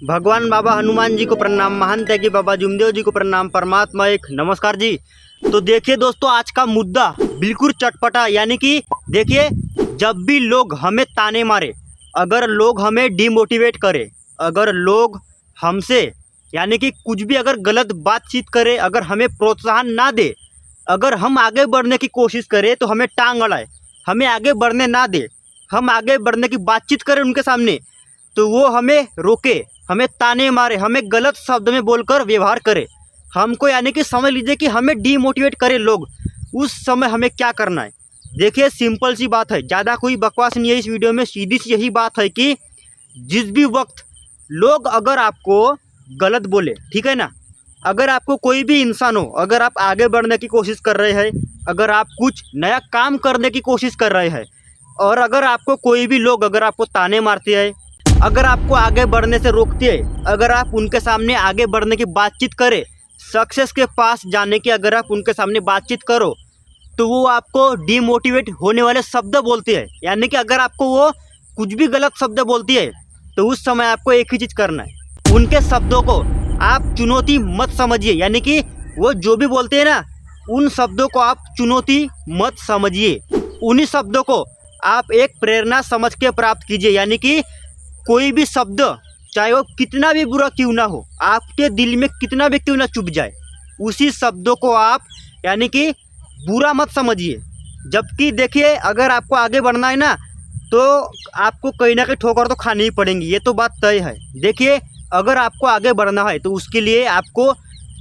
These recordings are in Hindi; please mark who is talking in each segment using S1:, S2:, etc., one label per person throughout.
S1: भगवान बाबा हनुमान जी को प्रणाम, महान त्यागी बाबा जुमदेव जी को प्रणाम, परमात्मा एक नमस्कार जी। तो देखिए दोस्तों, आज का मुद्दा बिल्कुल चटपटा, यानी कि देखिए, जब भी लोग हमें ताने मारे, अगर लोग हमें डिमोटिवेट करे, अगर लोग हमसे यानी कि कुछ भी अगर गलत बातचीत करे, अगर हमें प्रोत्साहन ना दे, अगर हम आगे बढ़ने की कोशिश करें तो हमें टांग अड़ाए, हमें आगे बढ़ने ना दे, हम आगे बढ़ने की बातचीत करें उनके सामने तो वो हमें रोके, हमें ताने मारे, हमें गलत शब्द में बोलकर व्यवहार करे, हमको यानी कि समझ लीजिए कि हमें डीमोटिवेट करे लोग, उस समय हमें क्या करना है। देखिए, सिंपल सी बात है, ज़्यादा कोई बकवास नहीं है इस वीडियो में, सीधी सी यही बात है कि जिस भी वक्त लोग अगर आपको गलत बोले, ठीक है ना, अगर आपको कोई भी इंसान हो, अगर आप आगे बढ़ने की कोशिश कर रहे हैं, अगर आप कुछ नया काम करने की कोशिश कर रहे हैं, और अगर आपको कोई भी लोग अगर आपको ताने मारते हैं, अगर आपको आगे बढ़ने से रोकते हैं, अगर आप उनके सामने आगे बढ़ने की बातचीत करें, सक्सेस के पास जाने की अगर आप उनके सामने बातचीत करो, तो वो आपको डीमोटिवेट होने वाले शब्द बोलते हैं। यानी कि अगर आपको वो कुछ भी गलत शब्द बोलती है तो उस समय आपको एक ही चीज़ करना है, उनके शब्दों को आप चुनौती मत समझिए, यानी कि वो जो भी बोलते हैं ना, उन शब्दों को आप चुनौती मत समझिए, उन्हीं शब्दों को आप एक प्रेरणा समझ के प्राप्त कीजिए। यानी कि कोई भी शब्द चाहे वो कितना भी बुरा क्यों ना हो, आपके दिल में कितना भी क्यों ना चुभ जाए, उसी शब्दों को आप यानी कि बुरा मत समझिए। जबकि देखिए, अगर आपको आगे बढ़ना है ना, तो आपको कहीं ना कहीं ठोकर तो खानी ही पड़ेंगी, ये तो बात तय है। देखिए, अगर आपको आगे बढ़ना है तो उसके लिए आपको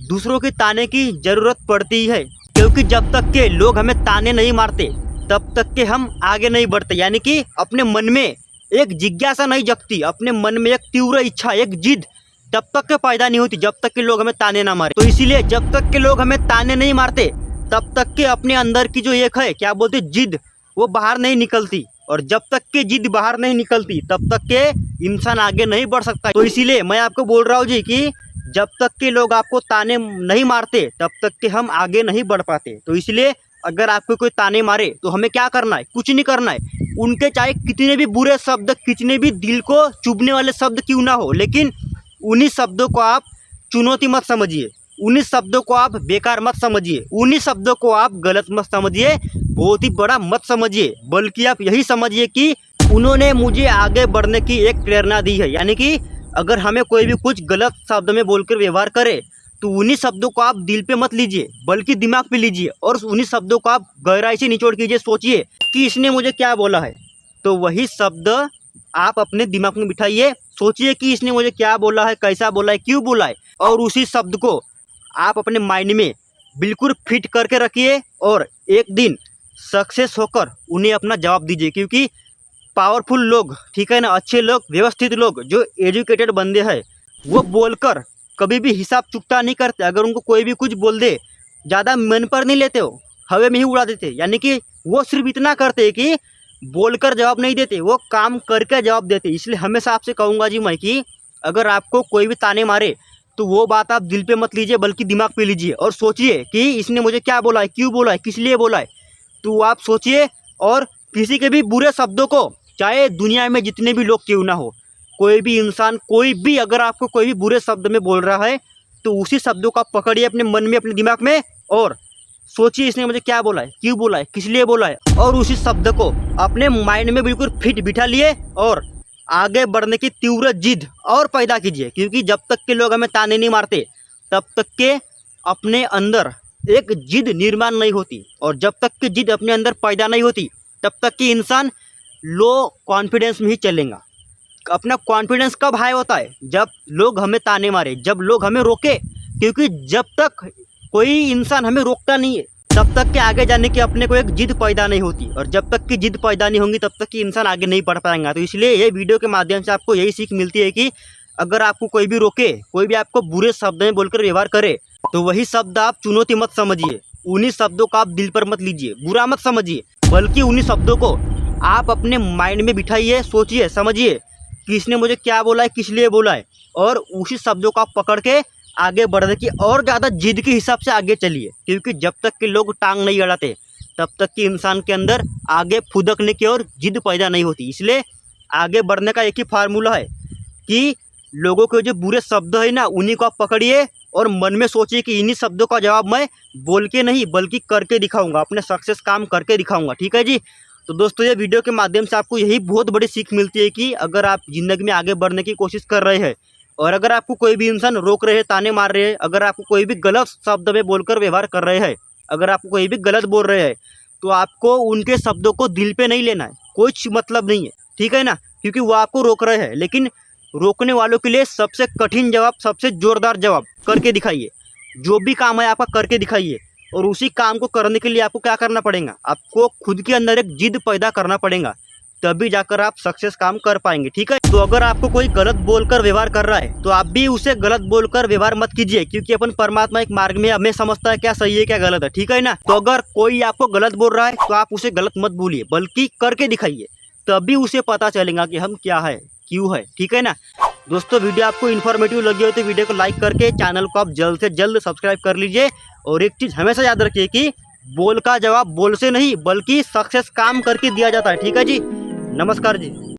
S1: दूसरों की ताने की ज़रूरत पड़ती है, क्योंकि जब तक के लोग हमें ताने नहीं मारते तब तक के हम आगे नहीं बढ़ते। यानी कि अपने मन में एक जिज्ञासा नहीं जगती, अपने मन में एक तीव्र इच्छा, एक जिद तब तक के पैदा नहीं होती जब तक के लोग हमें ताने ना मारे। तो इसीलिए जब तक के लोग हमें ताने नहीं मारते तब तक के अपने अंदर की जो एक है, क्या बोलते, जिद, वो बाहर नहीं निकलती, और जब तक के जिद बाहर नहीं निकलती तब तक के इंसान आगे नहीं बढ़ सकता। तो इसीलिए मैं आपको बोल रहा हूँ जी कि जब तक के लोग आपको ताने नहीं मारते तब तक के हम आगे नहीं बढ़ पाते। तो इसलिए अगर आपको कोई ताने मारे तो हमें क्या करना है, कुछ नहीं करना है, उनके चाहे कितने भी बुरे शब्द, कितने भी दिल को चुभने वाले शब्द क्यों ना हो, लेकिन उन्हीं शब्दों को आप चुनौती मत समझिए, उन्हीं शब्दों को आप बेकार मत समझिए, उन्हीं शब्दों को आप गलत मत समझिए, बहुत ही बड़ा मत समझिए, बल्कि आप यही समझिए कि उन्होंने मुझे आगे बढ़ने की एक प्रेरणा दी है। यानी कि अगर हमें कोई भी कुछ गलत शब्द में बोलकर व्यवहार करे तो उन्हीं शब्दों को आप दिल पे मत लीजिए, बल्कि दिमाग पे लीजिए, और उन्हीं शब्दों को आप गहराई से निचोड़ कीजिए, सोचिए कि इसने मुझे क्या बोला है। तो वही शब्द आप अपने दिमाग में बिठाइए, सोचिए कि इसने मुझे क्या बोला है, कैसा बोला है, क्यों बोला है, और उसी शब्द को आप अपने माइंड में बिल्कुल फिट करके रखिए, और एक दिन सक्सेस होकर उन्हें अपना जवाब दीजिए। क्योंकि पावरफुल लोग, ठीक है ना, अच्छे लोग, व्यवस्थित लोग, जो एजुकेटेड बंदे हैं, वो बोलकर कभी भी हिसाब चुकता नहीं करते। अगर उनको कोई भी कुछ बोल दे, ज़्यादा मन पर नहीं लेते, हो हवा में ही उड़ा देते। यानी कि वो सिर्फ इतना करते कि बोलकर जवाब नहीं देते, वो काम करके जवाब देते। इसलिए हमेशा आपसे कहूँगा जी मैं कि अगर आपको कोई भी ताने मारे तो वो बात आप दिल पे मत लीजिए, बल्कि दिमाग पे लीजिए, और सोचिए कि इसने मुझे क्या बोला है, क्यों बोला है, किस लिए बोला है। तो आप सोचिए, और किसी के भी बुरे शब्दों को, चाहे दुनिया में जितने भी लोग क्यों ना हो, कोई भी इंसान, कोई भी अगर आपको कोई भी बुरे शब्द में बोल रहा है तो उसी शब्दों को आप पकड़िए अपने मन में, अपने दिमाग में, और सोचिए इसने मुझे क्या बोला है, क्यों बोला है, किस लिए बोला है, और उसी शब्द को अपने माइंड में बिल्कुल फिट बिठा लिए और आगे बढ़ने की तीव्र जिद और पैदा कीजिए। क्योंकि जब तक के लोग हमें ताने नहीं मारते तब तक के अपने अंदर एक जिद निर्माण नहीं होती, और जब तक की जिद अपने अंदर पैदा नहीं होती तब तक कि इंसान लो कॉन्फिडेंस में ही चलेगा। अपना कॉन्फिडेंस कब हाई होता है, जब लोग हमें ताने मारे, जब लोग हमें रोके। क्योंकि जब तक कोई इंसान हमें रोकता नहीं है तब तक के आगे जाने की अपने को एक जिद पैदा नहीं होती, और जब तक की जिद पैदा नहीं होंगी तब तक कि इंसान आगे नहीं बढ़ पाएगा। तो इसलिए ये वीडियो के माध्यम से आपको यही सीख मिलती है कि अगर आपको कोई भी रोके, कोई भी आपको बुरे शब्द में बोलकर व्यवहार करे, तो वही शब्द आप चुनौती मत समझिए, उन्हीं शब्दों को आप दिल पर मत लीजिए, बुरा मत समझिए, बल्कि उन्हीं शब्दों को आप अपने माइंड में बिठाइए, सोचिए, समझिए कि इसने मुझे क्या बोला है, किस लिए बोला है, और उसी शब्दों को आप पकड़ के आगे बढ़ने की और ज़्यादा जिद के हिसाब से आगे चलिए। क्योंकि जब तक के लोग टांग नहीं अड़ाते तब तक कि इंसान के अंदर आगे फुदकने की और जिद पैदा नहीं होती। इसलिए आगे बढ़ने का एक ही फार्मूला है कि लोगों के जो बुरे शब्द है ना, उन्हीं को आप पकड़िए और मन में सोचिए कि इन्हीं शब्दों का जवाब मैं बोल के नहीं बल्कि करके दिखाऊंगा, अपने सक्सेस काम करके दिखाऊंगा। ठीक है जी। तो दोस्तों, ये वीडियो के माध्यम से आपको यही बहुत बड़ी सीख मिलती है कि अगर आप ज़िंदगी में आगे बढ़ने की कोशिश कर रहे हैं और अगर आपको कोई भी इंसान रोक रहे हैं, ताने मार रहे हैं, अगर आपको कोई भी गलत शब्द में बोलकर व्यवहार कर रहे हैं, अगर आपको कोई भी गलत बोल रहे हैं, तो आपको उनके शब्दों को दिल पे नहीं लेना है, कुछ मतलब नहीं है। ठीक है ना, क्योंकि वो आपको रोक रहे हैं, लेकिन रोकने वालों के लिए सबसे कठिन जवाब, सबसे ज़ोरदार जवाब, करके दिखाइए। जो भी काम है आपका करके दिखाइए। और उसी काम को करने के लिए आपको क्या करना पड़ेगा, आपको खुद के अंदर एक जिद पैदा करना पड़ेगा, तभी जाकर आप सक्सेस काम कर पाएंगे। ठीक है। तो अगर आपको कोई गलत बोलकर व्यवहार कर रहा है तो आप भी उसे गलत बोलकर व्यवहार मत कीजिए, क्योंकि अपन परमात्मा एक मार्ग में हमें समझता है क्या सही है क्या गलत है। ठीक है ना। तो अगर कोई आपको गलत बोल रहा है तो आप उसे गलत मत बोलिए, बल्कि करके दिखाइए, तभी उसे पता चलेगा कि हम क्या है, क्यों है। ठीक है ना। दोस्तों, वीडियो आपको इन्फॉर्मेटिव लगी हो तो वीडियो को लाइक करके चैनल को आप जल्द से जल्द सब्सक्राइब कर लीजिए। और एक चीज़ हमेशा याद रखिए कि बोल का जवाब बोल से नहीं बल्कि सक्सेस काम करके दिया जाता है। ठीक है जी। नमस्कार जी।